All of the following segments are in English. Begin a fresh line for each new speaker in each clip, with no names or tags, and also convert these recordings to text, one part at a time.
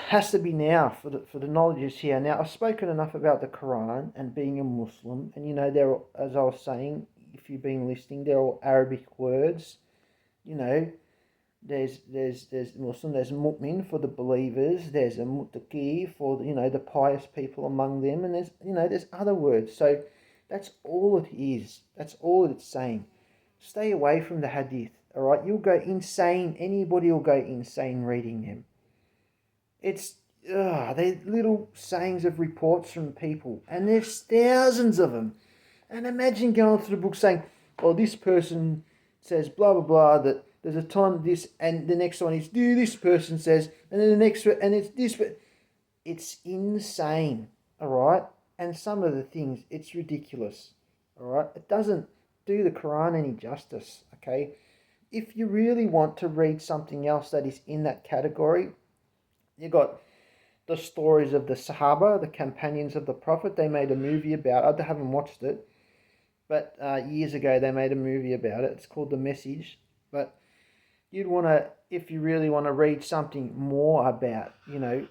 has to be now for the knowledge is here. Now, I've spoken enough about the Quran and being a Muslim, and there are, as I was saying, if you've been listening, there are Arabic words. You know, there's Muslim, there's mu'min for the believers, there's a muttaqi for the pious people among them, and there's other words. So that's all it is. That's all it's saying. Stay away from the hadith. All right, you'll go insane. Anybody will go insane reading them. It's they're little sayings of reports from people, and there's thousands of them. And imagine going through the book saying, "Oh, this person says blah blah blah that there's a time this," and the next one is, "Do this person says," and then the next one, and it's this. It's insane, all right. And some of the things, it's ridiculous, all right. It doesn't do the Quran any justice. Okay, if you really want to read something else that is in that category, you got the stories of the Sahaba, the companions of the Prophet. They made a movie about it. I haven't watched it, but years ago they made a movie about it. It's called The Message. But you'd want to, if you really want to read something more about, if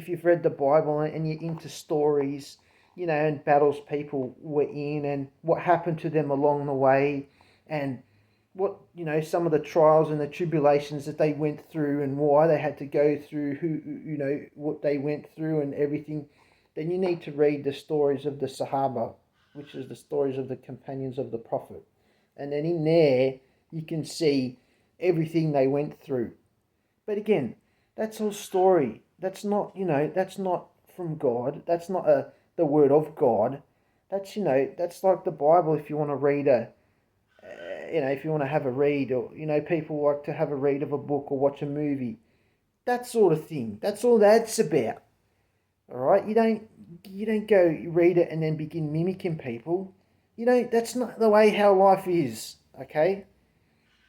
you've read the Bible and you're into stories, and battles people were in and what happened to them along the way, and what some of the trials and the tribulations that they went through and why they had to go through what they went through and everything, then you need to read the stories of the Sahaba, which is the stories of the companions of the Prophet. And then in there you can see everything they went through. But again, that's all story. That's not from God. That's not the word of God. That's like the Bible. If you want to read if you want to have a read, or people like to have a read of a book or watch a movie, that sort of thing. That's all that's about. All right, you don't go read it and then begin mimicking people. That's not the way how life is. Okay,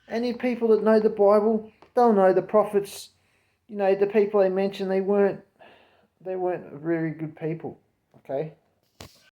any people that know the Bible, they'll know the prophets. The people they mention, they weren't very good people. Okay.